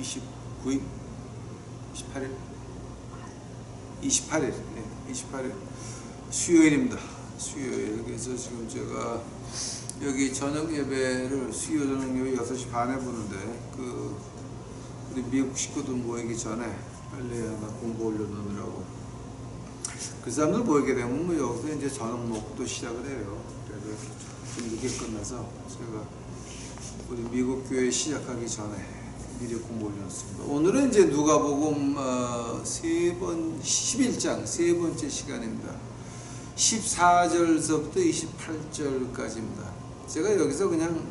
29일? 28일? 28일. 네, 28일. 수요일입니다. 수요일. 그래서 지금 제가 여기 저녁 예배를 수요 저녁 예배 6시 반에 보는데, 우리 미국 식구들 모이기 전에 빨리 하나 공부 올려놓느라고. 그 사람들 모이게 되면 뭐 여기서 이제 저녁 먹고 시작을 해요. 그래서 좀 늦게 끝나서 제가 우리 미국 교회 시작하기 전에 미리 공부 올려놨습니다. 오늘은 이제 누가복음 11장 세 번째 시간입니다. 14절서부터 28절까지입니다. 제가 여기서 그냥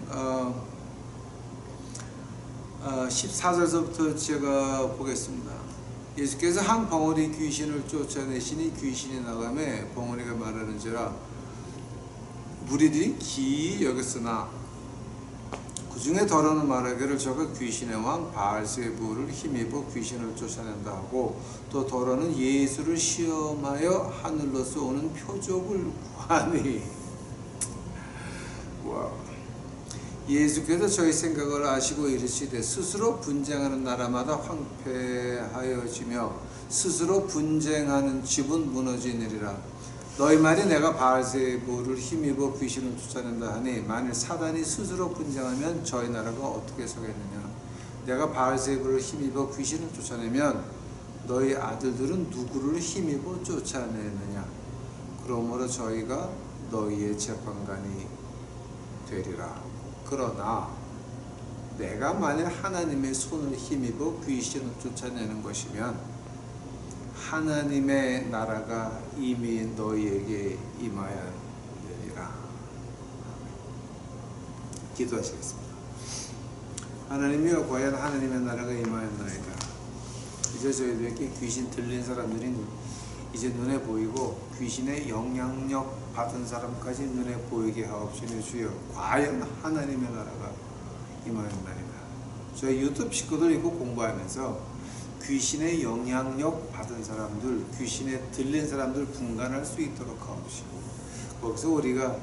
14절서부터 제가 보겠습니다. 예수께서 한 벙어리 귀신을 쫓아내시니 귀신이 나가매 벙어리가 말하는지라 무리들이 기이 여겼으나 그 중에 더러는 말하기를 저가 귀신의 왕 바알세부를 힘입어 귀신을 쫓아낸다 하고, 또 더러는 예수를 시험하여 하늘로서 오는 표적을 구하니. 와. 예수께서 저희 생각을 아시고 이르시되 스스로 분쟁하는 나라마다 황폐하여지며 스스로 분쟁하는 집은 무너지느니라. 너희 말이 내가 바알세부를 힘입어 귀신을 쫓아낸다 하니, 만일 사단이 스스로 분쟁하면 저희 나라가 어떻게 서겠느냐. 내가 바알세부를 힘입어 귀신을 쫓아내면 너희 아들들은 누구를 힘입어 쫓아내느냐. 그러므로 저희가 너희의 재판관이 되리라. 그러나 내가 만일 하나님의 손을 힘입어 귀신을 쫓아내는 것이면 하나님의 나라가 이미 너희에게 임하였느니라. 기도하시겠습니다. 하나님이여, 과연 하나님의 나라가 임하였나이다. 이제 저희들에게 귀신 들린 사람들이 이제 눈에 보이고 귀신의 영향력 받은 사람까지 눈에 보이게 하옵시니 주여, 과연 하나님의 나라가 임하였나이다. 저희 유튜브 식구들 있고 공부하면서 귀신의 영향력 받은 사람들, 귀신에 들린 사람들 분간할 수 있도록 하옵시고, 거기서 우리가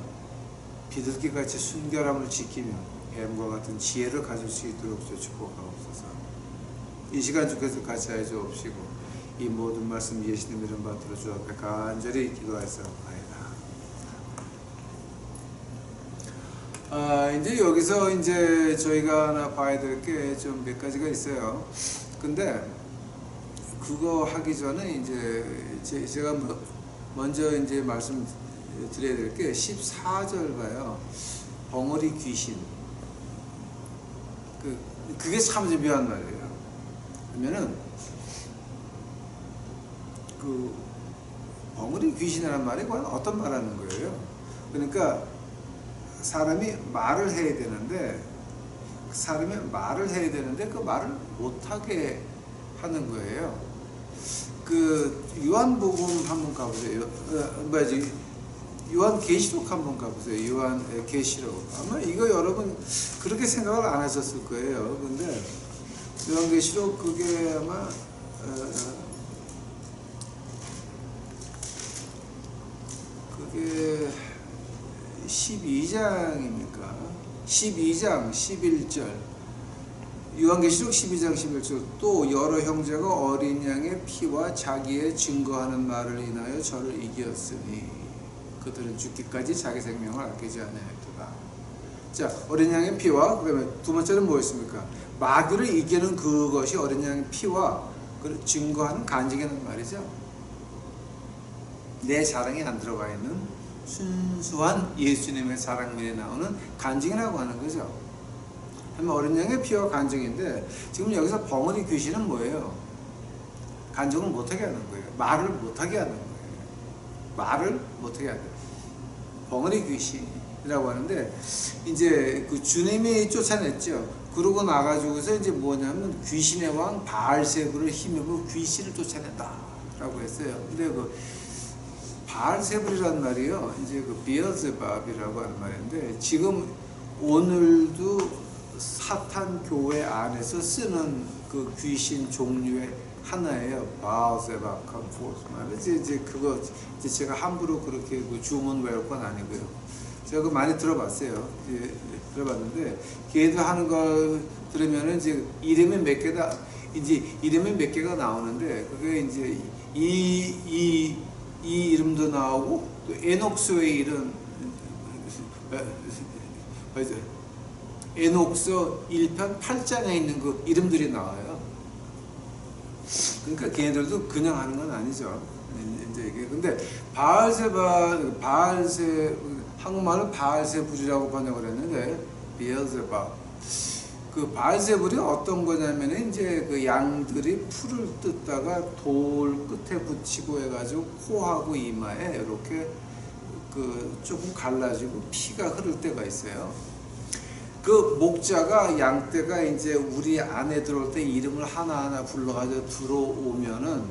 비둘기같이 순결함을 지키며 뱀과 같은 지혜를 가질 수 있도록 축복하옵소서. 이 시간 주께서 같이 하여 주옵시고, 이 모든 말씀 예수님 이름 받들어 주 앞에 간절히 기도하였사옵나이다. 이제 여기서 이제 저희가 하나 봐야 될 게 좀 몇 가지가 있어요. 근데 그거 하기 전에 이제 제가 먼저 이제 말씀 드려야 될 게 14절 봐요. 벙어리 귀신. 그게 참 묘한 말이에요. 그러면은 벙어리 귀신이라는 말이 과연 어떤 말 하는 거예요? 그러니까 사람이 말을 해야 되는데 그 말을 못하게 하는 거예요. 요한복음 한번 가보세요. 요한계시록 한번 가보세요. 요한계시록. 아마 이거 여러분 그렇게 생각을 안 하셨을 거예요. 근데 요한계시록 그게 아마 그게 12장입니까? 12장 11절. 요한계시록 12장 11절. 또 여러 형제가 어린 양의 피와 자기의 증거하는 말을 인하여 저를 이겼으니 그들은 죽기까지 자기 생명을 아끼지 아니하였도다. 자, 어린 양의 피와, 그다음에 두 번째는 뭐였습니까? 마귀를 이기는 그것이 어린 양의 피와 증거하는 간증이라는 말이죠. 내 자랑이 안 들어가 있는 순수한 예수님의 자랑면에 나오는 간증이라고 하는 거죠. 하면 어린 양의 피와 간증인데, 지금 여기서 벙어리 귀신은 뭐예요? 간증을 못하게 하는 거예요. 말을 못하게 하는 거예요. 말을 못하게 하는 거예요. 벙어리 귀신이라고 하는데, 이제 그 주님이 쫓아냈죠. 그러고 나가지고서 이제 뭐냐면 귀신의 왕 바알세부를 힘입어 귀신을 쫓아낸다 라고 했어요. 근데 바알세불이라는 말이요, 이제 비엘제밥이라고 하는 말인데, 지금 오늘도 사탄 교회 안에서 쓰는 그 귀신 종류의 하나예요. 바알세밥 컴포스 말이지. 이제 제가 함부로 그렇게 주문 외울 건 아니고요. 제가 많이 들어봤어요. 들어봤는데 걔들 하는 거 들으면은 이제 이름이 몇 개다 이제 이름이 몇 개가 나오는데 그게 이제 이 이름도 나오고 또 에녹스의 이름 에녹서 1편 8장에 있는 그 이름들이 나와요. 그러니까 걔네들도 그냥 하는 건 아니죠. 이제 이게 근데 한국말은 바알세불이라고 번역을 했는데 비엘제바 그 바알세불이 어떤 거냐면은 이제 그 양들이 풀을 뜯다가 돌 끝에 붙이고 해가지고 코하고 이마에 이렇게 그 조금 갈라지고 피가 흐를 때가 있어요. 그 목자가 양떼가 이제 우리 안에 들어올 때 이름을 하나하나 불러가지고 들어오면은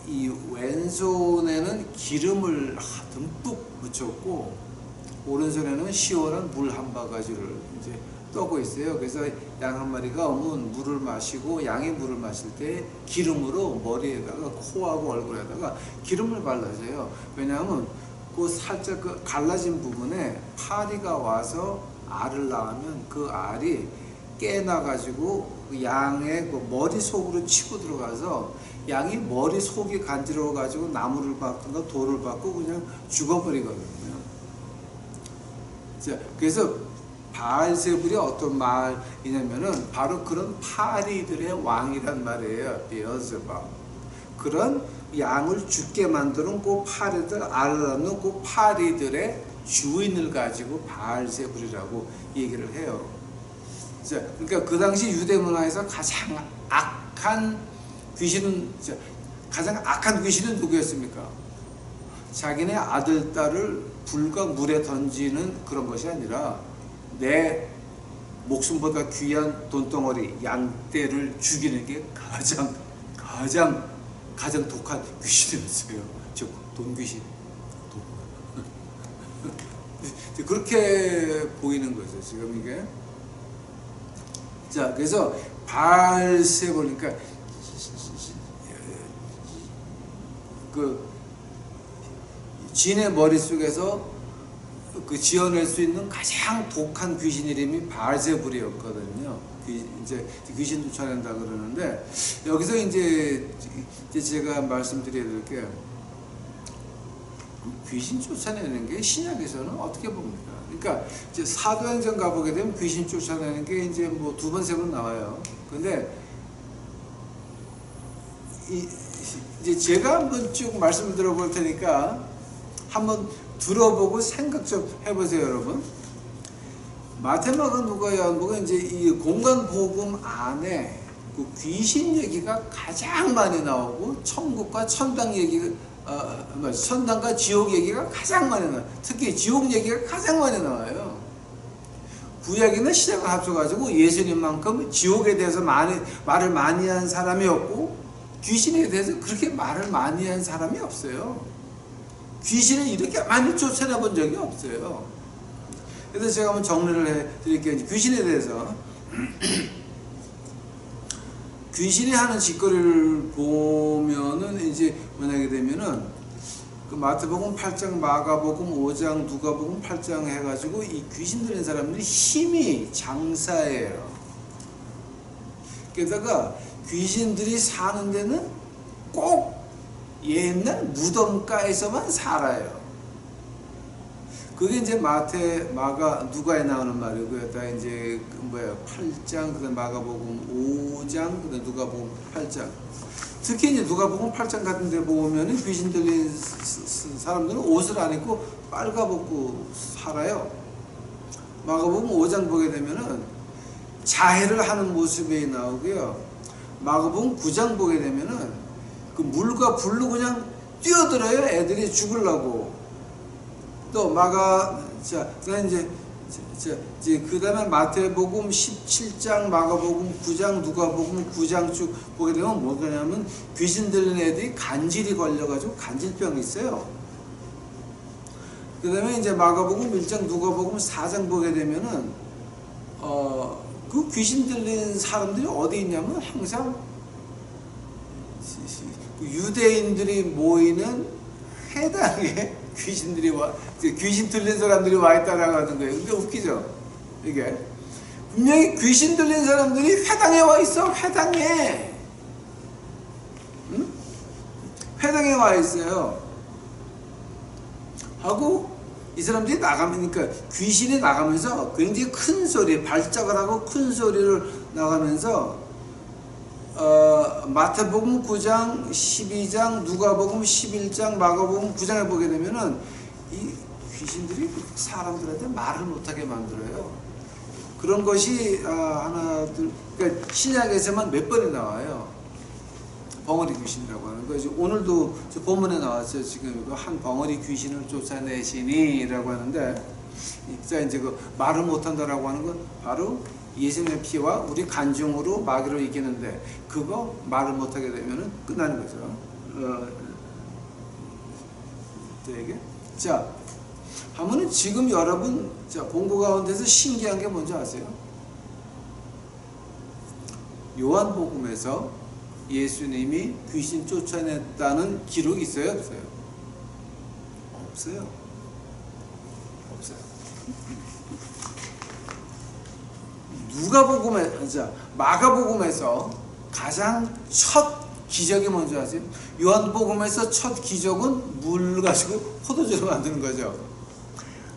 이 왼손에는 기름을 듬뿍 묻혔고 오른손에는 시원한 물 한 바가지를 이제 떠고 있어요. 그래서 양 한 마리가 오면 물을 마시고 양이 물을 마실 때 기름으로 머리에다가 코하고 얼굴에다가 기름을 발라줘요. 왜냐하면 그 살짝 그 갈라진 부분에 파리가 와서 알을 낳으면 그 알이 깨나가지고 그 양의 그 머리 속으로 치고 들어가서 양이 머리 속이 간지러워가지고 나무를 밟든가 돌을 밟고 그냥 죽어버리거든요. 자, 그래서 바알세불이 어떤 말이냐면은 바로 그런 파리들의 왕이란 말이에요. 비엘제바. 그런 양을 죽게 만드는 그 파리들, 알을 낳는 그 파리들의 주인을 가지고 바알세불이라고 얘기를 해요. 자, 그러니까 그 당시 유대 문화에서 가장 악한 귀신은 누구였습니까? 자기네 아들, 딸을 불과 물에 던지는 그런 것이 아니라 내 목숨보다 귀한 돈덩어리 양떼를 죽이는 게 가장 독한 귀신이었어요. 즉 돈귀신. 그렇게 보이는 거죠 지금 이게. 자, 그래서 바알세불 그러니까 그 진의 머릿속에서 그 지어낼 수 있는 가장 독한 귀신 이름이 바알세불이었거든요. 이제 귀신 쫓아낸다 그러는데 여기서 이제 제가 말씀드려야 될 게 귀신 쫓아내는 게 신약에서는 어떻게 봅니까? 그러니까 이제 사도행전 가보게 되면 귀신 쫓아내는 게 이제 뭐 2번, 3번 나와요. 근데 이제 제가 한번 쭉 말씀을 들어볼 테니까 한번 들어보고 생각 좀 해보세요, 여러분. 마태마가 누가 요한복음 이제 이 공간 복음 안에 그 귀신 얘기가 가장 많이 나오고 천국과 천당 얘기가 천당과 지옥 얘기가 가장 많이 나와요. 특히 지옥 얘기가 가장 많이 나와요. 구약에는 시대가 합쳐가지고 예수님만큼 지옥에 대해서 말을 많이 한 사람이 없고 귀신에 대해서 그렇게 말을 많이 한 사람이 없어요. 귀신을 이렇게 많이 쫓아내 본 적이 없어요. 그래서 제가 한번 정리를 해드릴게요. 귀신에 대해서 귀신이 하는 짓거리를 보면은 이제 만약에 되면은 그 마태복음 8장, 마가복음 5장, 누가복음 8장 해가지고 이 귀신 들린 사람들이 힘이 장사예요. 게다가 귀신들이 사는 데는 꼭 옛날 무덤가에서만 살아요. 그게 이제 마태, 마가, 누가에 나오는 말이고요. 다 이제 8장, 그다음 마가복음 5장, 그다음 누가복음 8장. 특히 이제 누가복음 8장 같은 데 보면은 귀신 들린 사람들은 옷을 안 입고 빨가벗고 살아요. 마가복음 5장 보게 되면은 자해를 하는 모습이 나오고요. 마가복음 9장 보게 되면은 그 물과 불로 그냥 뛰어들어요. 애들이 죽으려고. 또 그다음 이제 그다음에 마태복음 17장, 마가복음 9장, 누가복음 9장 쭉 보게 되면 뭐냐면 귀신 들린 애들이 간질이 걸려가지고 간질병이 있어요. 그다음에 이제 마가복음 1장, 누가복음 4장 보게 되면은 그 귀신 들린 사람들이 어디 있냐면 항상 유대인들이 모이는 해당에 귀신 들린 사람들이 와 있다라고 하는 거예요. 근데 웃기죠? 이게 분명히 귀신 들린 사람들이 회당에 와 있어. 회당에. 응? 회당에 와 있어요. 하고 이 사람들이 나가니까 귀신이 나가면서 굉장히 큰 소리, 발작을 하고 큰 소리를 나가면서 마태복음 9장, 12장, 누가복음 11장, 마가복음 9장에 보게 되면은 이 귀신들이 사람들한테 말을 못하게 만들어요. 그런 것이 하나, 둘, 그러니까 신약에서만 몇 번이 나와요. 벙어리 귀신이라고 하는 거죠. 오늘도 본문에 나왔어요. 지금 한 벙어리 귀신을 쫓아내시니라고 하는데, 자 이제 그 말을 못한다라고 하는 건 바로 예수님의 피와 우리 간증으로 마귀를 이기는데, 그거 말을 못하게 되면은 끝나는 거죠. 되게 자 하면은 지금 여러분 자 본고 가운데서 신기한 게 뭔지 아세요? 요한복음에서 예수님이 귀신 쫓아냈다는 기록이 있어요? 없어요? 없어요. 없어요. 누가복음에, 자, 마가복음에서 가장 첫 기적이 뭔지 아세요? 요한복음에서 첫 기적은 물 가지고 포도주를 만드는 거죠.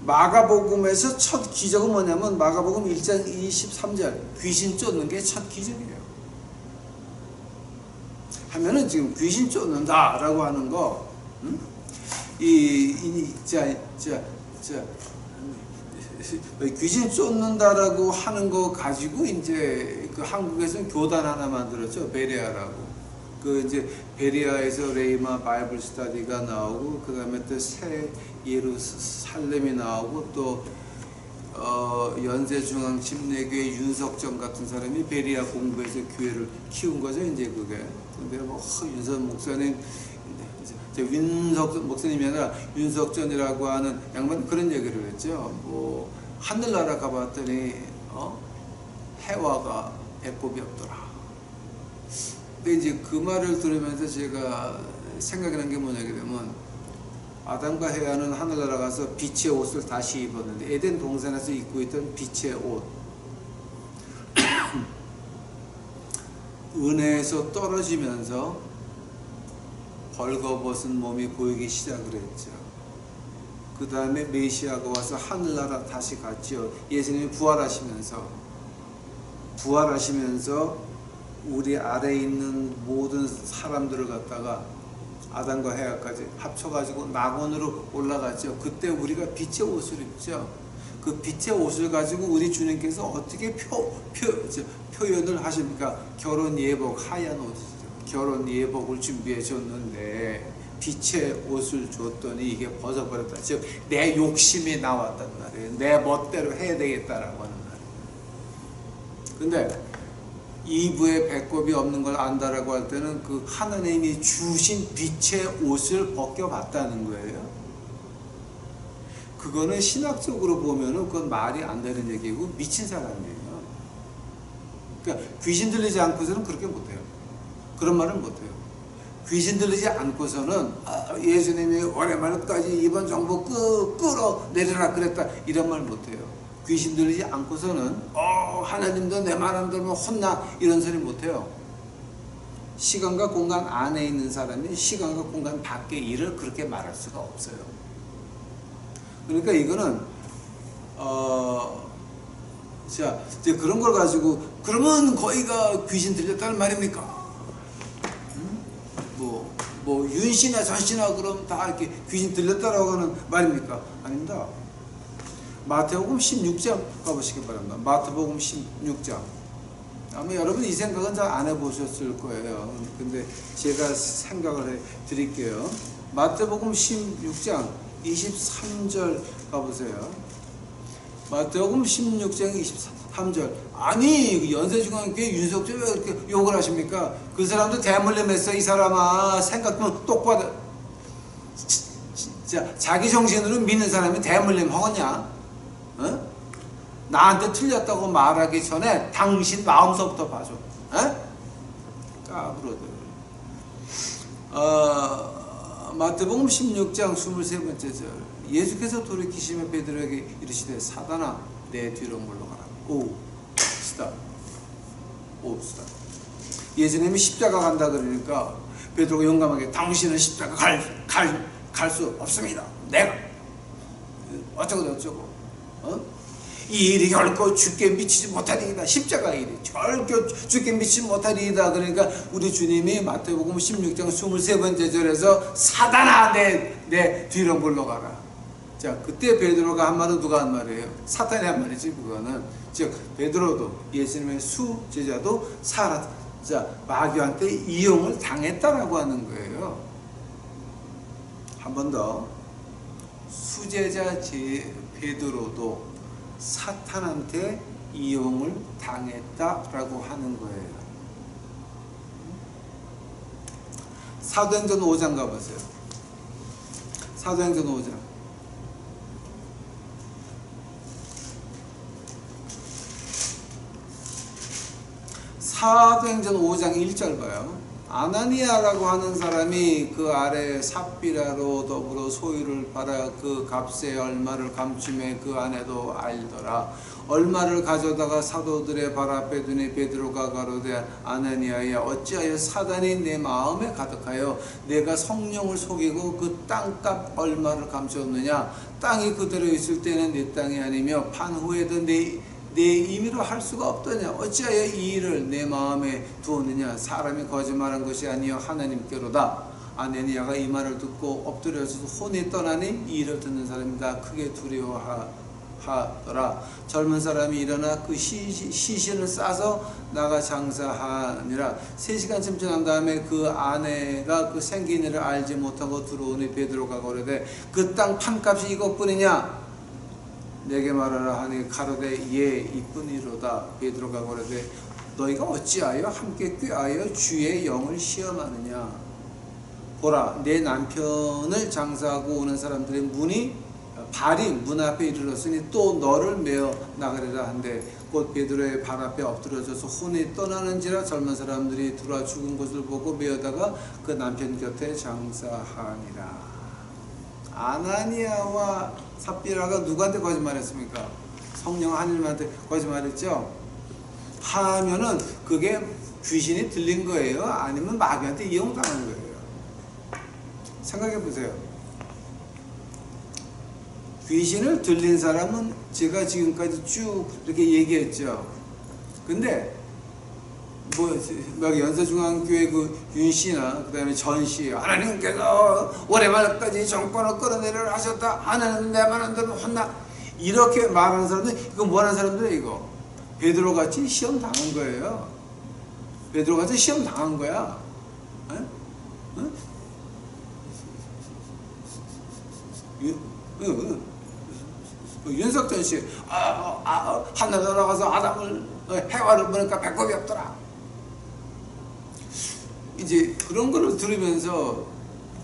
마가복음에서 첫 기적은 뭐냐면 마가복음 1장 23절 귀신 쫓는 게 첫 기적이에요. 하면은 지금 귀신 쫓는다 라고 하는 거, 귀신 쫓는다라고 하는 거 가지고 이제 그 한국에서는 교단 하나 만들었죠. 베레아라고. 그 이제 베레아에서 레이마 바이블 스터디가 나오고, 그 다음에 또 새 예루살렘이 나오고, 또 연세중앙 침례교회 윤석정 같은 사람이 베레아 공부해서 교회를 키운 거죠. 이제 그게. 근데 뭐 윤석 목사님, 윤석 목사님이 아니라 윤석전이라고 하는 양반 그런 얘기를 했죠. 뭐 하늘나라 가봤더니 해와가 배꼽이 없더라. 근데 이제 그 말을 들으면서 제가 생각이 난 게 뭐냐 그러면, 아담과 해와는 하늘나라 가서 빛의 옷을 다시 입었는데, 에덴 동산에서 입고 있던 빛의 옷 은혜에서 떨어지면서 벌거벗은 몸이 보이기 시작을 했죠. 그 다음에 메시아가 와서 하늘나라 다시 갔죠. 예수님이 부활하시면서 우리 아래에 있는 모든 사람들을 갖다가 아담과 해와까지 합쳐가지고 낙원으로 올라갔죠. 그때 우리가 빛의 옷을 입죠. 그 빛의 옷을 가지고 우리 주님께서 어떻게 표현을 하십니까? 결혼 예복, 하얀 옷이죠. 결혼 예복을 준비해 줬는데 빛의 옷을 줬더니 이게 벗어버렸다. 즉 내 욕심이 나왔단 말이에요. 내 멋대로 해야 되겠다라고 하는 말이에요. 근데 이브의 배꼽이 없는 걸 안다라고 할 때는 그 하나님이 주신 빛의 옷을 벗겨봤다는 거예요. 그거는 신학적으로 보면은 그건 말이 안 되는 얘기고 미친 사람이에요. 그러니까 귀신 들리지 않고서는 그렇게 못해요. 그런 말은 못해요. 귀신 들리지 않고서는 예수님이 오랜만에까지 이번 정부 끌어내리라 그랬다 이런 말 못해요. 귀신 들리지 않고서는 하나님도 내 말 안 들으면 혼나 이런 소리 못해요. 시간과 공간 안에 있는 사람이 시간과 공간 밖의 일을 그렇게 말할 수가 없어요. 그러니까 이거는 자 이제 그런 걸 가지고 그러면 거기가 귀신 들렸다는 말입니까? 뭐 윤씨나 전씨나 그럼 다 이렇게 귀신 들렸다라고 하는 말입니까? 아닙니다. 마태복음 16장 가보시기 바랍니다. 마태복음 16장. 아마 여러분 이 생각은 잘 안 해보셨을 거예요. 근데 제가 생각을 해 드릴게요. 마태복음 16장 23절 가보세요. 마태복음 16장 23절. 아니 연세중앙교회 윤석철 왜 그렇게 욕을 하십니까? 그 사람도 대물림했어. 이 사람아 생각 좀 똑바로. 진짜 자기 정신으로 믿는 사람이 대물림 하겠냐? 어? 나한테 틀렸다고 말하기 전에 당신 마음서부터 봐줘. 까불어들. 마태복음 16장 23번째 절. 예수께서 돌이키시며 베드로에게 이르시되 사단아 내 뒤로 물러가라. 오, 스탑. 오, 스탑. 예수님이 십자가 간다 그러니까 베드로가 용감하게 당신은 십자가 갈 수 없습니다. 내가 어쩌고 이 일이 결코 죽게 미치지 못하리이다. 십자가 일이 결코 죽게 미치지 못하리이다. 그러니까 우리 주님이 마태복음 16장 23번째 절에서 사단아 내 뒤로 물러가라. 자, 그때 베드로가 한 말은 누가 한 말이에요? 사탄이 한 말이지. 그거는 즉 베드로도 예수님의 수제자도 마귀한테 이용을 당했다라고 하는 거예요. 한 번 더, 수제자 베드로도 사탄한테 이용을 당했다라고 하는 거예요. 사도행전 5장 가보세요. 사도행전 5장. 사도행전 5장 1절 봐요. 아나니아라고 하는 사람이 그 아래 삽비라로 더불어 소유를 팔아 그 값에 얼마를 감춤해 그 아내도 알더라. 얼마를 가져다가 사도들의 발 앞에 두니 베드로가 가로되 아나니아야 어찌하여 사단이 내 마음에 가득하여 내가 성령을 속이고 그 땅값 얼마를 감추었느냐. 땅이 그대로 있을 때는 내 땅이 아니며 판 후에도 내 임의로 할 수가 없더냐. 어찌하여 이 일을 내 마음에 두었느냐. 사람이 거짓말한 것이 아니여 하나님께로다. 아나니아가 이 말을 듣고 엎드려서 혼이 떠나니 이 일을 듣는 사람이 다 크게 두려워하더라. 젊은 사람이 일어나 그 시신을 싸서 나가 장사하니라. 3시간쯤 지난 다음에 그 아내가 그 생긴 일을 알지 못하고 들어오니 베드로가 거르되 그 땅 판값이 이것뿐이냐. 내게 말하라 하니 가로되 예 이뿐이로다. 베드로가 거르되 너희가 어찌하여 함께 꾀하여 주의 영을 시험하느냐. 보라 내 남편을 장사하고 오는 사람들의 발이 문 앞에 이르렀으니 또 너를 메어 나가리라 한데 곧 베드로의 발 앞에 엎드려져서 혼이 떠나는지라. 젊은 사람들이 들어와 죽은 것을 보고 메어다가 그 남편 곁에 장사하니라. 아나니아와 삽비라가 누구한테 거짓말했습니까? 성령 하나님한테 거짓말했죠. 하면은 그게 귀신이 들린 거예요? 아니면 마귀한테 이용당한 거예요? 생각해 보세요. 귀신을 들린 사람은 제가 지금까지 쭉 이렇게 얘기했죠. 근데 연세중앙교회 그 윤씨나 그 다음에 전씨 하나님께서 올해 말까지 정권을 끌어내려 하셨다. 하나님 내 말 안 들으면 혼나. 이렇게 말하는 사람들, 이거 뭐하는 사람들이에요? 이거 베드로같이 시험 당한 거예요. 베드로같이 시험 당한 거야. 윤석전 씨 하늘에 올라가서 아담을 해와를 보니까 배꼽이 없더라. 이제 그런 거를 들으면서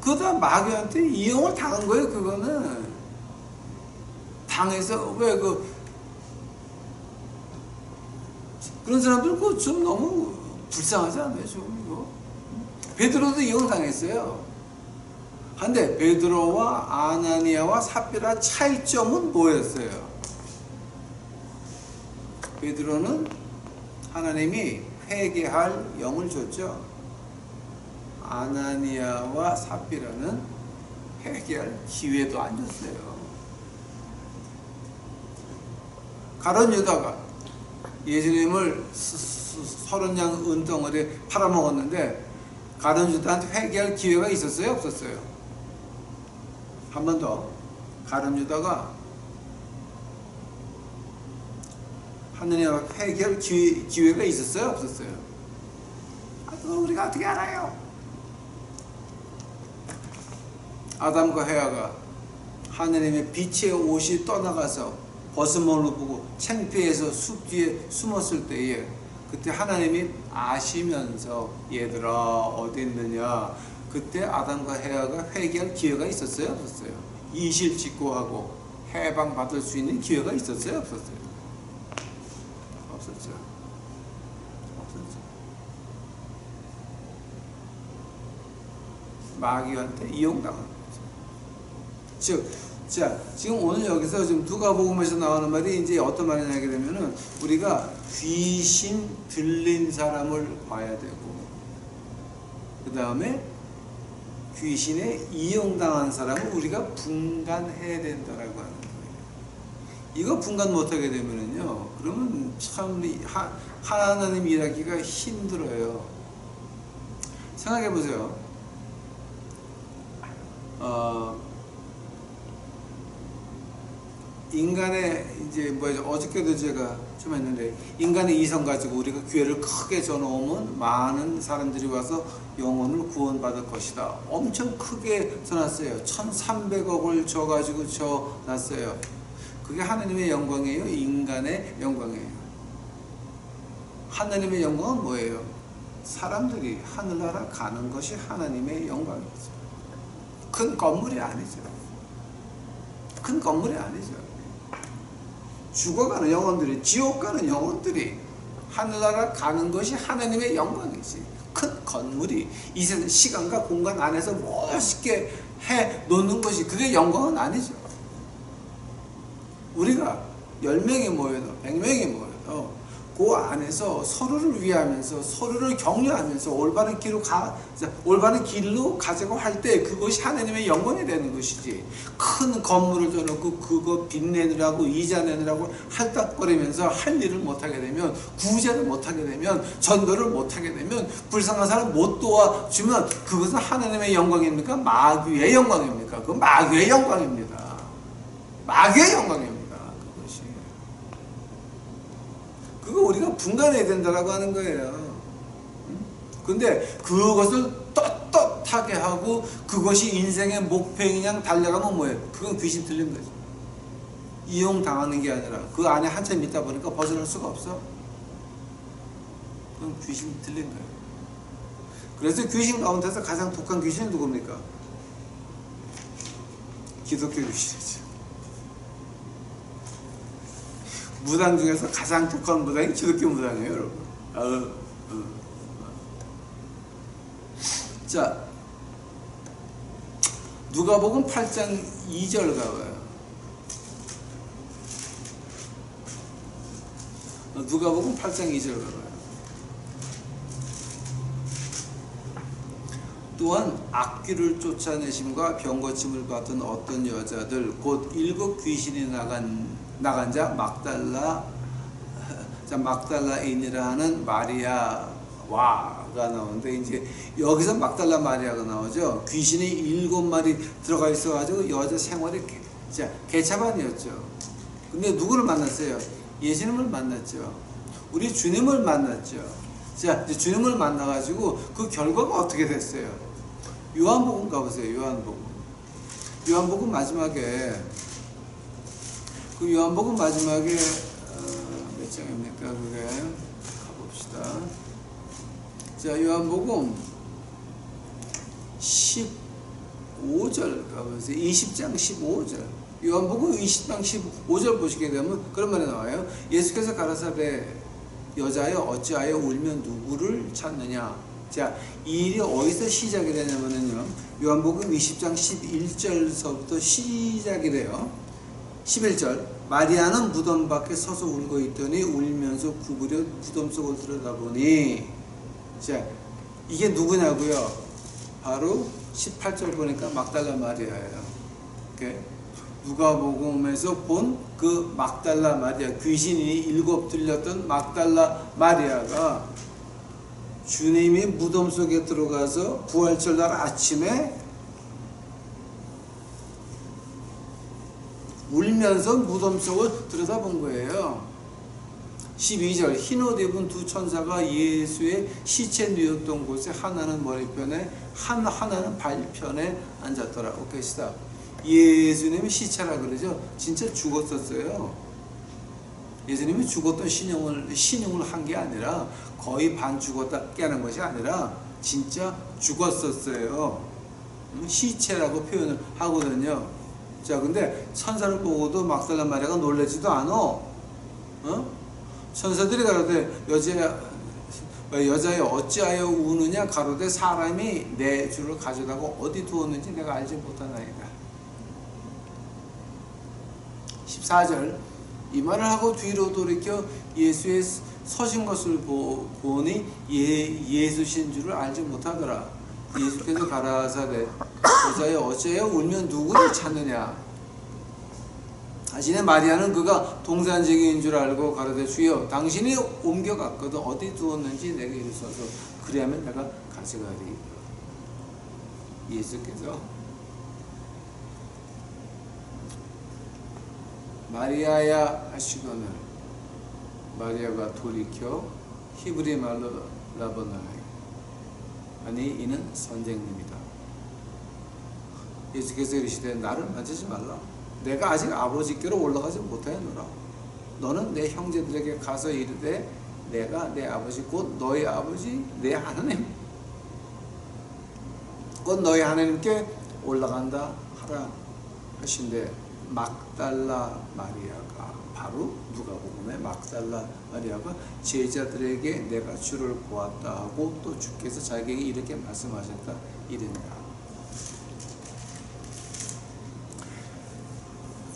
그다 마귀한테 이용을 당한 거예요. 그거는 당해서 왜 그런 사람들 그거 좀 너무 불쌍하지 않아요? 좀 이거 베드로도 이용 당했어요. 한데 베드로와 아나니아와 삽비라 차이점은 뭐였어요? 베드로는 하나님이 회개할 영을 줬죠. 아나니아와 삽비라는 회개할 기회도 안 줬어요. 가룟 유다가 예수님을 30냥 은덩어리 팔아먹었는데 가룟 유다한테 회개할 기회가 있었어요? 없었어요? 한 번 더. 가룟 유다가 하느님과 회개할 기회가 있었어요? 없었어요? 그거 우리가 어떻게 알아요? 아담과 헤아가 하느님의 빛의 옷이 떠나가서 벗은몸을 보고 창피해서 숲 뒤에 숨었을 때에 그때 하나님이 아시면서 얘들아 어디 있느냐. 그때 아담과 헤아가 회개할 기회가 있었어요? 없었어요? 이실직고하고 해방받을 수 있는 기회가 있었어요? 없었어요? 없었죠. 없었죠. 마귀한테 이용당한 거죠. 즉 자, 지금 오늘 여기서 지금 누가복음에서 나오는 말이 이제 어떤 말이냐 하게 되면은 우리가 귀신 들린 사람을 봐야 되고, 그 다음에 귀신에 이용당한 사람을 우리가 분간해야 된다라고 하는 거예요. 이거 분간 못하게 되면은요, 그러면 참 하나님 일하기가 힘들어요. 생각해 보세요. 인간의 이제 어저께도 제가 좀 했는데, 인간의 이성 가지고 우리가 교회를 크게 전어오면 많은 사람들이 와서 영혼을 구원받을 것이다. 엄청 크게 전놨어요. 1300억을 줘가지고 전놨어요. 그게 하나님의 영광이에요? 인간의 영광이에요? 하나님의 영광은 뭐예요? 사람들이 하늘나라 가는 것이 하나님의 영광이죠. 큰 건물이 아니죠. 큰 건물이 아니죠. 죽어가는 영혼들이, 지옥 가는 영혼들이 하늘나라 가는 것이 하나님의 영광이지. 큰 건물이 이 시간과 공간 안에서 멋있게 해 놓는 것이 그게 영광은 아니죠. 우리가 10명이 모여도 100명이 모여도 그 안에서 서로를 위하면서 서로를 격려하면서 올바른 길로 가자고 할 때 그것이 하나님의 영광이 되는 것이지. 큰 건물을 줘놓고 그거 빚내느라고 이자 내느라고 할딱거리면서 할 일을 못하게 되면, 구제를 못하게 되면, 전도를 못하게 되면, 불쌍한 사람 못 도와주면 그것은 하나님의 영광입니까? 마귀의 영광입니까? 그건 마귀의 영광입니다. 마귀의 영광입니다. 그거 우리가 분간해야 된다라고 하는 거예요. 근데 그것을 떳떳하게 하고 그것이 인생의 목표인 양 달려가면 뭐예요? 그건 귀신 들린 거죠. 이용당하는 게 아니라 그 안에 한참 있다 보니까 벗어날 수가 없어. 그건 귀신 들린 거예요. 그래서 귀신 가운데서 가장 독한 귀신은 누굽니까? 기독교 귀신이죠. 무당 중에서 가장 독한 무당이 기독교 무당이에요, 여러분. 자, 누가복음 8장 2절 가봐요. 누가복음 8장 2절 가봐요. 또한 악귀를 쫓아내심과 병고침을 받은 어떤 여자들, 곧 7 귀신이 나간 자 막달라인이라 하는 마리아와가 나오는데, 이제 여기서 막달라 마리아가 나오죠. 귀신이 7마리 들어가 있어가지고 여자 생활이 개차반이었죠. 근데 누구를 만났어요? 예수님을 만났죠. 우리 주님을 만났죠. 자, 이제 주님을 만나가지고 그 결과가 어떻게 됐어요? 요한복음 가보세요. 요한복음 마지막에, 그 요한복음 마지막에 몇 장입니까? 그게 가봅시다. 자, 요한복음 15절 가보세요. 20장 15절. 요한복음 20장 15절 보시게 되면 그런 말이 나와요. 예수께서 가라사대 여자여 어찌하여 울면 누구를 찾느냐. 자, 이 일이 어디서 시작이 되냐면요, 요한복음 20장 11절서부터 시작이 돼요. 11절. 마리아는 무덤 밖에 서서 울고 있더니 울면서 구부려 무덤 속을 들여다보니, 자, 이게 누구냐고요? 바로 18절 보니까 막달라 마리아예요. 오케이? 누가복음에서 본 그 막달라 마리아, 귀신이 7 들렸던 막달라 마리아가 주님이 무덤 속에 들어가서 부활절 날 아침에 울면서 무덤 속을 들여다본 거예요. 12절. 흰옷 입은 2 천사가 예수의 시체 누웠던 곳에 하나는 머리편에 하나는 발편에 앉았더라. 오케이, 스탑. 예수님이 시체라 그러죠. 진짜 죽었었어요. 예수님이 죽었던 신용을 한 게 아니라, 거의 반 죽었다 깨는 것이 아니라 진짜 죽었었어요. 시체라고 표현을 하거든요. 자, 근데 천사를 보고도 막달라 마리아가 놀라지도 않아. 천사들이 가로되 여자여 어찌하여 우느냐 가로되 사람이 내 주를 가져가고 어디 두었는지 내가 알지 못하나이다. 14절 이 말을 하고 뒤로 돌이켜 예수의 서신 것을 보니 예수신 줄을 알지 못하더라. 예수께서 가라사대 여자여 어찌하여 울면 누구를 찾느냐 하시네. 마리아는 그가 동산지기인 줄 알고 가로되 주여 당신이 옮겨갔거든 어디 두었는지 내게 이르소서 그리하면 내가 가져가리. 예수께서 마리아야 하시거늘 마리아가 돌이켜 히브리 말로 라보나이 아니 이는 선생님이다. 예수께서 이르시되 나를 만지지 말라. 내가 아직 아버지께로 올라가지 못하였노라. 너는 내 형제들에게 가서 이르되 내가 내 아버지 곧 너희 아버지 내 하나님 곧 너희 하나님께 올라간다 하라 하신대. 막달라 마리아가 바로 누가복음의 막달라 마리아가 제자들에게 내가 주를 보았다 하고 또 주께서 자기에게 이렇게 말씀하셨다 이르니라.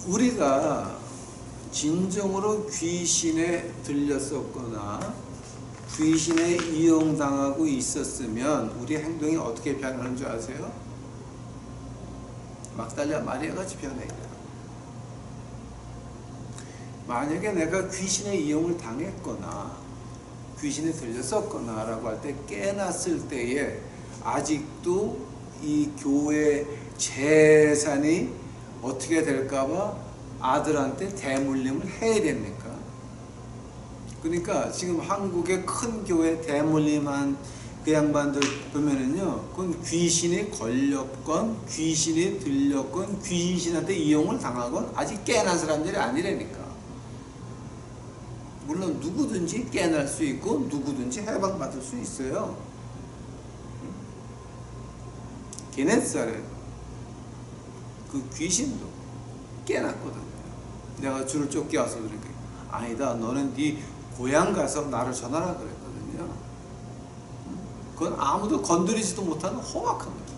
우리가 진정으로 귀신에 들렸었거나 귀신에 이용당하고 있었으면 우리 행동이 어떻게 변하는 줄 아세요? 막달라 마리아 같이 변해요. 만약에 내가 귀신의 이용을 당했거나 귀신에 들렸었거나 라고 할 때 깨났을 때에 아직도 이 교회 재산이 어떻게 될까봐 아들한테 대물림을 해야 됩니까? 그러니까 지금 한국의 큰 교회 대물림한 그 양반들 보면은요, 그건 귀신이 걸렸건 귀신이 들렸건 귀신한테 이용을 당하건 아직 깨난 사람들이 아니라니까. 물론 누구든지 깨날 수 있고 누구든지 해방받을 수 있어요. 게네사렛 그 귀신도 깨났거든요. 내가 주를 쫓겨와서 그러니까 아니다 너는 네 고향 가서 나를 전하라 그랬거든요. 그건 아무도 건드리지도 못하는 험악합니다.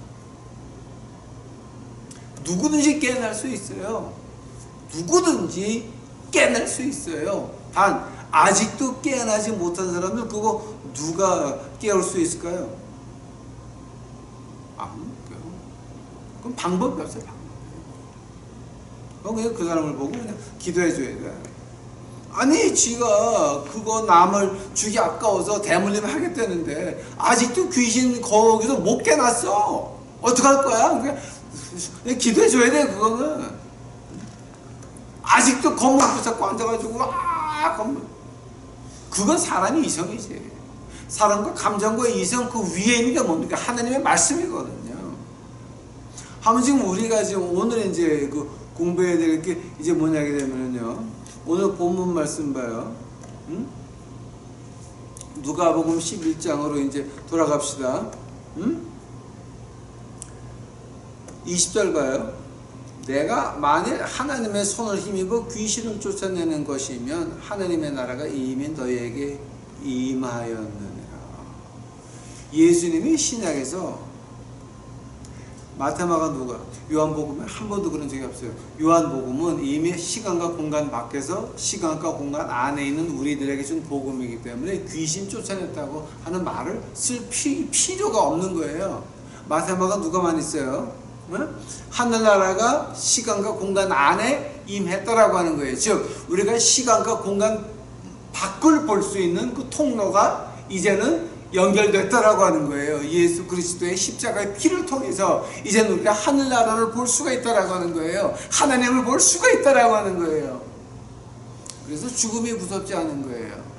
누구든지 깨날 수 있어요. 누구든지 깨날 수 있어요. 단 아직도 깨어나지 못한 사람들 그거 누가 깨울 수 있을까요? 아무도. 그럼 방법이 없어요. 방법이. 그냥 그 사람을 보고 그냥 기도해 줘야 돼. 아니 지가 그거 남을 주기 아까워서 대물림 하겠다는데 아직도 귀신 거기서 못 깨놨어. 어떡할 거야? 그냥 기도해 줘야 돼. 그거는 아직도 겁먹고 자꾸 앉아가지고 그건 사람의 이성이지. 사람과 감정과 이성 그 위에 있는 게 뭡니까? 하나님의 말씀이거든요. 하면 지금 우리가 지금 오늘 이제 그 공부해야 될 게 이제 뭐냐게 되면요. 오늘 본문 말씀 봐요. 응? 누가복음 11장으로 이제 돌아갑시다. 응? 20절 봐요. 내가 만일 하나님의 손을 힘입어 귀신을 쫓아내는 것이면 하나님의 나라가 이미 너희에게 임하였느니라. 예수님이 신약에서 마태마가 누가 요한복음에 한 번도 그런 적이 없어요. 요한복음은 이미 시간과 공간 밖에서 시간과 공간 안에 있는 우리들에게 준 복음이기 때문에 귀신 쫓아냈다고 하는 말을 쓸 필요가 없는 거예요. 마태마가 누가만 있어요. 하늘나라가 시간과 공간 안에 임했다라고 하는 거예요. 즉 우리가 시간과 공간 밖을 볼 수 있는 그 통로가 이제는 연결됐다라고 하는 거예요. 예수 그리스도의 십자가의 피를 통해서 이제는 우리가 하늘나라를 볼 수가 있다라고 하는 거예요. 하나님을 볼 수가 있다라고 하는 거예요. 그래서 죽음이 무섭지 않은 거예요.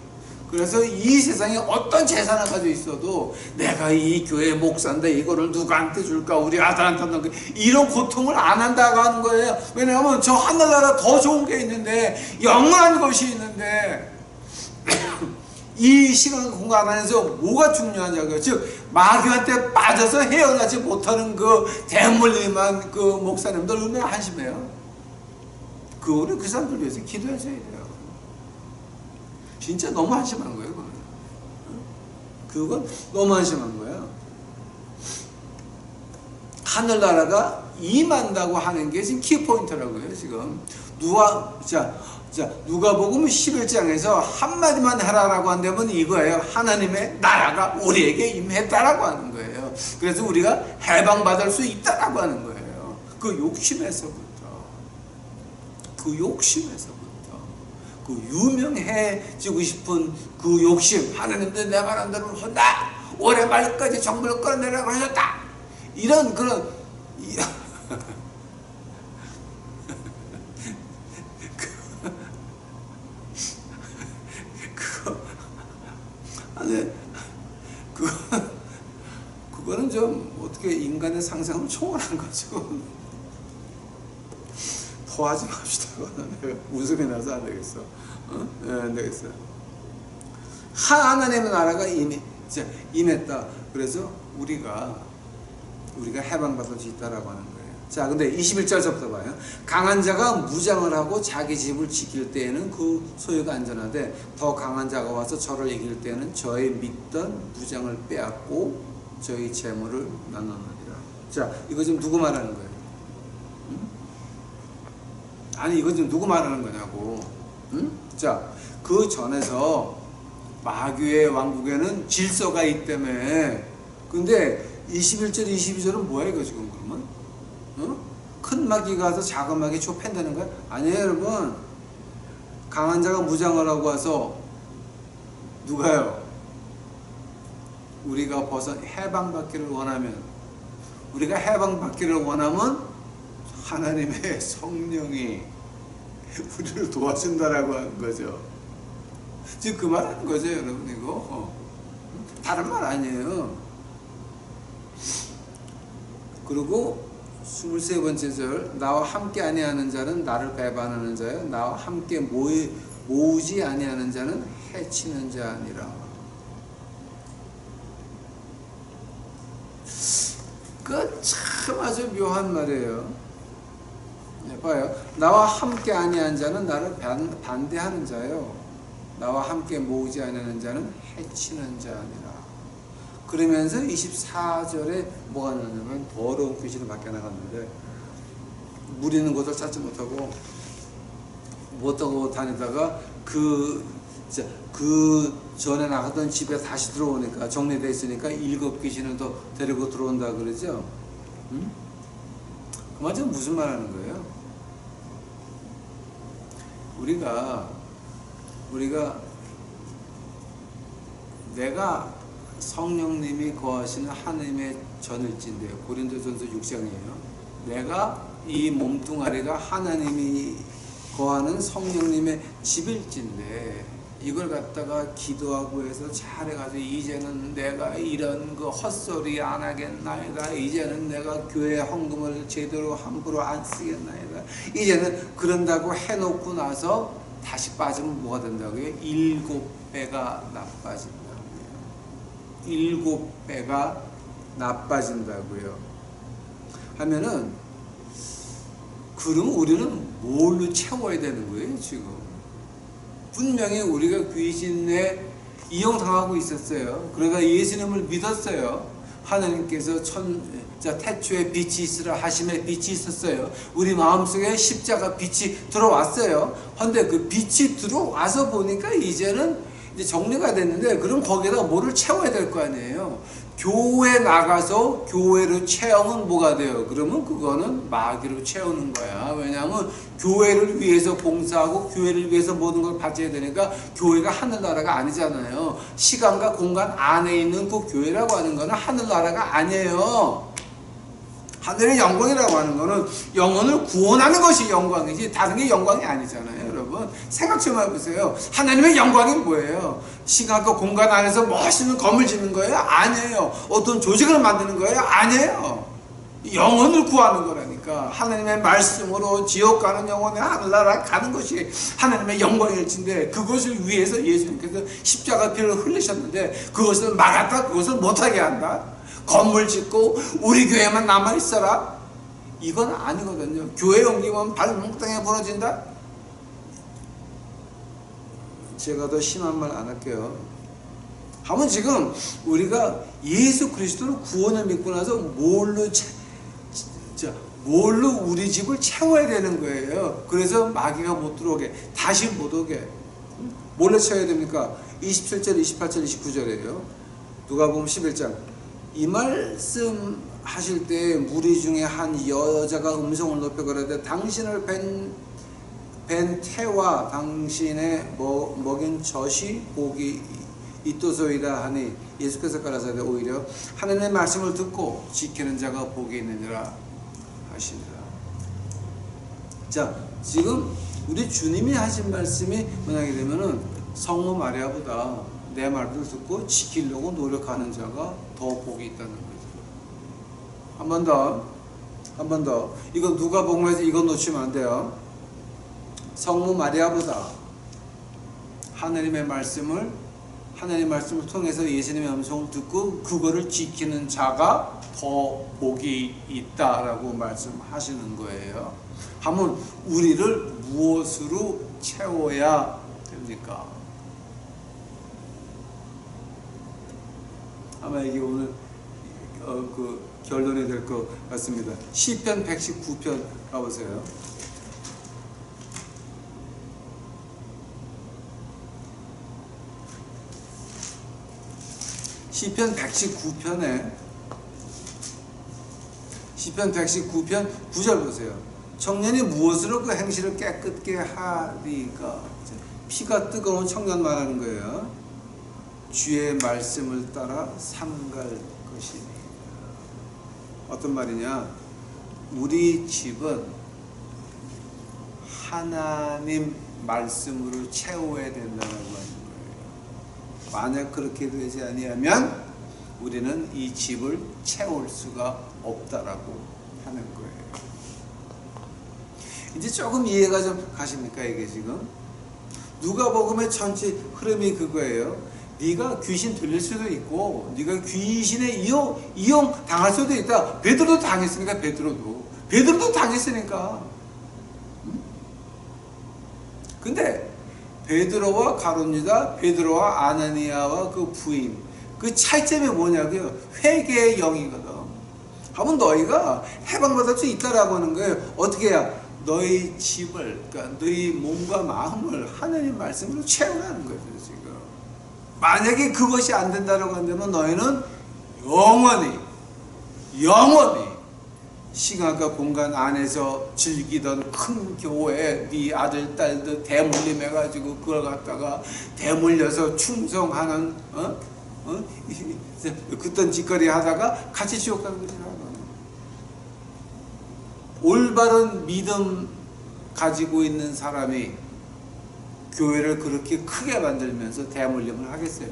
그래서 이 세상에 어떤 재산을 가지고 있어도 내가 이 교회 목사인데 이거를 누구한테 줄까? 우리 아들한테 줄까? 이런 고통을 안 한다고 하는 거예요. 왜냐하면 저 하늘나라 더 좋은 게 있는데 영원한 것이 있는데 이 시간 공간 안에서 뭐가 중요하냐고요. 즉 마귀한테 빠져서 헤어나지 못하는 그 대물림한 그 목사님들 얼마나 한심해요. 우리 그 사람들 위해서 기도해줘야 돼요. 진짜 너무 한심한 거예요. 그건 너무 한심한 거예요. 하늘나라가 임한다고 하는 게 지금 키포인트라고요. 지금 누가복음 11장에서 한마디만 하라라고 한다면 이거예요. 하나님의 나라가 우리에게 임했다라고 하는 거예요. 그래서 우리가 해방받을 수 있다라고 하는 거예요. 그 욕심에서부터 그 유명해지고 싶은 그 욕심, 하나님도 내 말한 대로 한다, 올해 말까지 정부를 끌어내라고 하셨다, 이런 그런 그거는 좀 어떻게 인간의 상상을 초월한 거죠. 더 하지 맙시다. 웃음이 나서 안 되겠어. 안 되겠어. 하나님의 나라가 임했다. 그래서 우리가 해방받을 수 있다라고 하는 거예요. 자, 근데 21절부터 봐요. 강한 자가 무장을 하고 자기 집을 지킬 때에는 그 소유가 안전하되 더 강한 자가 와서 저를 이길 때에는 저의 믿던 무장을 빼앗고 저희 재물을 나누느니라. 자, 이거 지금 누구 말하는 거예요? 아니, 이거 지금 누구 말하는 거냐고. 자, 그 전에서 마귀의 왕국에는 질서가 있다며. 근데 21절, 22절은 뭐야 이거 지금 그러면? 큰 마귀가 와서 작은 마귀 좁힌다는 거야? 아니에요, 여러분. 강한 자가 무장을 하고 와서 누가요? 우리가 해방받기를 원하면, 하나님의 성령이 우리를 도와준다라고 하는 거죠. 지금 그 말하는 거죠, 여러분. 이거 다른 말 아니에요. 그리고 23번째 절, 나와 함께 아니하는 자는 나를 배반하는 자요, 나와 함께 모으지 아니하는 자는 해치는 자니라. 그 참 아주 묘한 말이에요. 봐요. 나와 함께 아니한 자는 나를 반대하는 자요, 나와 함께 모으지 아니하는 자는 해치는 자니라. 그러면서 24절에 뭐가 나냐면 더러운 귀신을 밖에 나갔는데 물 있는 곳을 찾지 못하고 다니다가 그 전에 나가던 집에 다시 들어오니까 정리되어 있으니까 7 귀신을 더 데리고 들어온다 그러죠. 그 말 지금 무슨 말 하는 거예요? 우리가 내가 성령님이 거하시는 하나님의 전일진데요. 고린도전서 6장이에요. 내가 이 몸뚱아리가 하나님이 거하는 성령님의 집일진데 이걸 갖다가 기도하고 해서 잘해가지고 이제는 내가 이런 거 헛소리 안 하겠나이다, 이제는 내가 교회 헌금을 제대로 함부로 안 쓰겠나이다, 이제는 그런다고 해놓고 나서 다시 빠지면 뭐가 된다고요? 7배가 나빠진다고요. 7배가 나빠진다고요. 하면은 그럼 우리는 뭘로 채워야 되는 거예요? 지금 분명히 우리가 귀신에 이용당하고 있었어요. 그러다 예수님을 믿었어요. 하나님께서 태초에 빛이 있으라 하심에 빛이 있었어요. 우리 마음속에 십자가 빛이 들어왔어요. 그런데 그 빛이 들어와서 보니까 이제는 이제 정리가 됐는데, 그럼 거기에다가 뭐를 채워야 될 거 아니에요. 교회 나가서 교회로 채우면 뭐가 돼요? 그러면 그거는 마귀로 채우는 거야. 왜냐하면 교회를 위해서 봉사하고 교회를 위해서 모든 걸 바쳐야 되니까. 교회가 하늘나라가 아니잖아요. 시간과 공간 안에 있는 그 교회라고 하는 거는 하늘나라가 아니에요. 하늘의 영광이라고 하는 거는 영혼을 구원하는 것이 영광이지 다른 게 영광이 아니잖아요. 여러분 생각 좀 해보세요. 하나님의 영광이 뭐예요? 시간과 공간 안에서 멋있는 건물 짓는 거예요? 아니에요. 어떤 조직을 만드는 거예요? 아니에요. 영혼을 구하는 거라니까. 하나님의 말씀으로 지옥 가는 영혼이 하늘나라 가는 것이 하나님의 영광일진데, 그것을 위해서 예수님께서 십자가 피를 흘리셨는데 그것을 막았다, 그것을 못하게 한다, 건물 짓고 우리 교회만 남아있어라, 이건 아니거든요. 교회 옮기면 발목당에 부러진다? 제가 더 심한 말 안 할게요. 하면 지금 우리가 예수 그리스도로 구원을 믿고 나서 뭘로 뭘로 우리 집을 채워야 되는 거예요. 그래서 마귀가 못 들어오게, 다시 못 오게. 뭘로 채워야 됩니까? 27절, 28절, 29절이에요. 누가복음 11장. 이 말씀 하실 때 무리 중에 한 여자가 음성을 높여 가라되 당신을 벤 태와 당신의 먹인 젖이 복이 있도소이다 하니 예수께서 가라사대 오히려 하나님의 말씀을 듣고 지키는 자가 복이 있느니라 하시니라. 자, 지금 우리 주님이 하신 말씀이 만약에 되면은 성모 마리아보다 내 말을 듣고 지키려고 노력하는 자가 더 복이 있다는 거죠. 한 번 더. 이거 누가복음에서 이거 놓치면 안 돼요. 성모 마리아보다 하나님의 말씀을 통해서 예수님의 음성을 듣고 그거를 지키는 자가 더 복이 있다라고 말씀하시는 거예요. 하면 우리를 무엇으로 채워야 됩니까? 아마 이게 오늘 그 결론이 될 것 같습니다. 시편 119편 가보세요. 시편 119편 9절 보세요. 청년이 무엇으로 그 행실을 깨끗게 하리까? 피가 뜨거운 청년 말하는 거예요. 주의 말씀을 따라 삼갈 것이니. 어떤 말이냐? 우리 집은 하나님 말씀으로 채워야 된다고 하는 거예요. 만약 그렇게 되지 아니하면 우리는 이 집을 채울 수가 없다라고 하는 거예요. 이제 조금 이해가 좀 가십니까? 이게 지금 누가복음의 전체 흐름이 그거예요. 네가 귀신 들릴 수도 있고 네가 귀신에 이용 당할 수도 있다. 베드로도 당했으니까. 베드로도 당했으니까. 근데 베드로와 가룟유다, 베드로와 아나니아와 그 부인, 그 차이점이 뭐냐고요? 회개의 영이거든. 하면 너희가 해방받을 수 있다라고 하는 거예요. 어떻게 해야? 너희 집을, 그러니까 너희 몸과 마음을 하나님 말씀으로 채우라는 거죠, 지금. 만약에 그것이 안 된다라고 한다면 너희는 영원히 시간과 공간 안에서 즐기던 큰 교회, 네 아들, 딸들 대물림해가지고 그걸 갖다가 대물려서 충성하는, 그딴 짓거리 하다가 같이 지옥 가는 거지. 올바른 믿음 가지고 있는 사람이 교회를 그렇게 크게 만들면서 대물림을 하겠어요?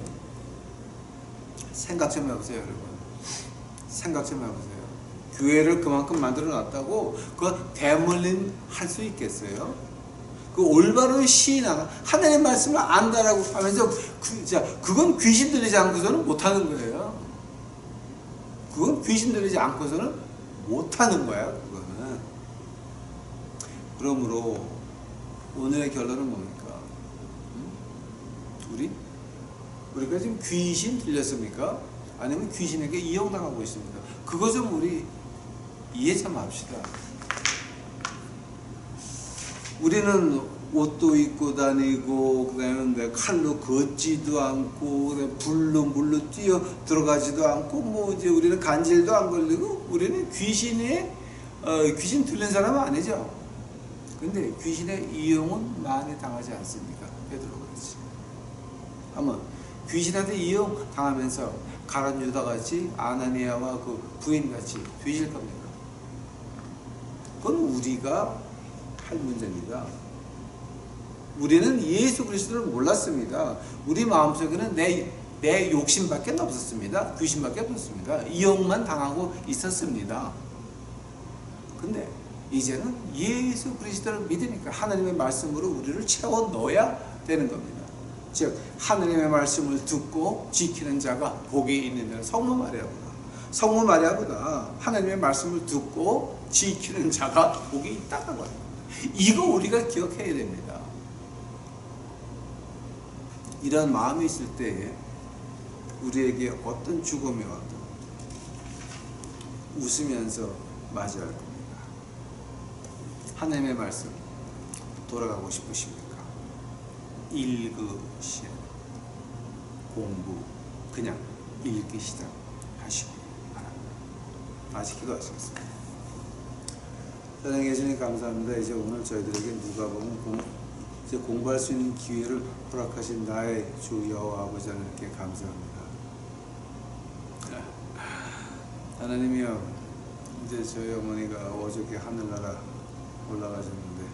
생각 좀 해보세요, 여러분. 생각 좀 해보세요. 교회를 그만큼 만들어 놨다고 그거 대물림 할 수 있겠어요? 그 올바른 시인하나 하나님 말씀을 안다라고 하면서 그건 귀신 들리지 않고서는 못하는 거예요. 그건 귀신 들리지 않고서는 못하는 거야. 그거는. 그러므로 오늘의 결론은 뭡니까? 우리가 지금 귀신 들렸습니까? 아니면 귀신에게 이용당하고 있습니까? 그거 좀 우리 이해 좀 합시다. 우리는 옷도 입고 다니고, 그 다음에 칼로 걷지도 않고, 그다음에 불로 물로 뛰어 들어가지도 않고, 뭐 이제 우리는 간질도 안 걸리고, 우리는 귀신 들린 사람은 아니죠. 근데 귀신의 이용은 많이 당하지 않습니까? 베드로가 그렇지. 한번 귀신한테 이용 당하면서 가룟 유다 같이 아나니아와 그 부인 같이 되실 겁니다. 그건 우리가 할 문제입니다. 우리는 예수 그리스도를 몰랐습니다. 우리 마음속에는 내 욕심밖에 없었습니다. 귀신밖에 없었습니다. 이용만 당하고 있었습니다. 근데 이제는 예수 그리스도를 믿으니까 하나님의 말씀으로 우리를 채워 넣어야 되는 겁니다. 즉 하나님의 말씀을 듣고 지키는 자가 복이 있는 성모 마리아보다 하나님의 말씀을 듣고 지키는 자가 복이 있다고 합니다. 이거 우리가 기억해야 됩니다. 이런 마음이 있을 때 우리에게 어떤 죽음이 와도 웃으면서 맞이할 겁니다. 하나님의 말씀 돌아가고 싶으십니까? 읽으시오. 공부 그냥 읽기 시작하시기 바랍니다. 아직 기도하시겠습니다. 사랑해 주님 감사합니다. 이제 오늘 저희들에게 누가복음 이제 공부할 수 있는 기회를 허락하신 나의 주 여호와 아버지 하나님께 감사합니다. 하나님이여, 이제 저희 어머니가 어저께 하늘나라 올라가셨는데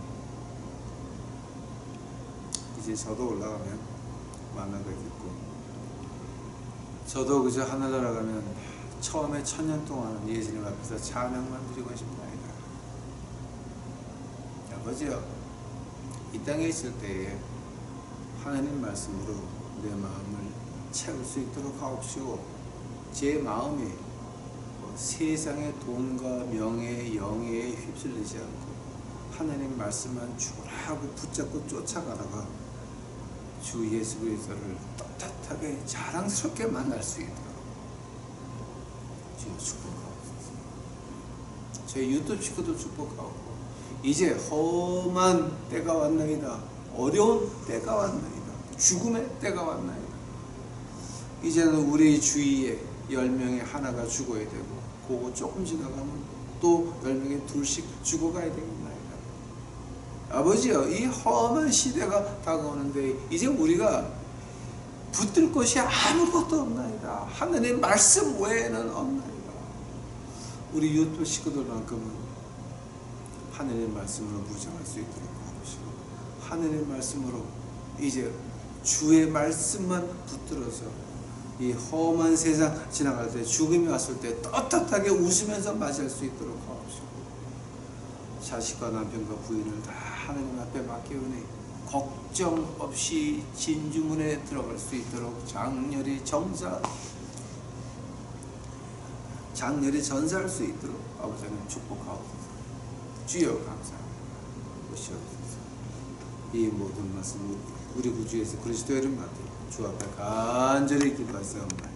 이제 저도 올라가면 만나뵙겠고, 저도 그저 하늘나라 가면 처음에 1000년 동안 예수님 앞에서 찬양만 드리고 싶나이다. 아버지여, 이 땅에 있을 때에 하나님 말씀으로 내 마음을 채울 수 있도록 하옵시고, 제 마음이 세상의 돈과 명예, 영예에 휩쓸리지 않고 하나님 말씀만 주라고 붙잡고 쫓아가다가 주 예수 그리스도를 떳떳하게 자랑스럽게 만날 수 있도록 주여 축복하옵소서. 저희 유튜브 식구도 축복하옵고, 이제 험한 때가 왔나이다. 어려운 때가 왔나이다. 죽음의 때가 왔나이다. 이제는 우리 주위에 10명에 하나가 죽어야 되고, 그거 조금 지나가면 또 10명에 둘씩 죽어가야 되겠나이다. 아버지여, 이 험한 시대가 다가오는데 이제 우리가 붙들 것이 아무것도 없나이다. 하나님의 말씀 외에는 없나이다. 우리 유튜브 식구들만큼은 하나님의 말씀으로 무장할 수 있도록 하옵시고, 하나님의 말씀으로 이제 주의 말씀만 붙들어서 이 험한 세상 지나갈 때, 죽음이 왔을 때 떳떳하게 웃으면서 맞이할 수 있도록 하옵시고, 자식과 남편과 부인을 다 하나님 앞에 맡기오니 걱정 없이 진주문에 들어갈 수 있도록 장렬히 전사할 수 있도록 아버지는 축복하옵소서. 주여 감사합니다. 오시옵소서. 이 모든 말씀을 우리 구주 예수 그리스도의 이름 받들고 주 앞에 간절히 기도하옵나이다.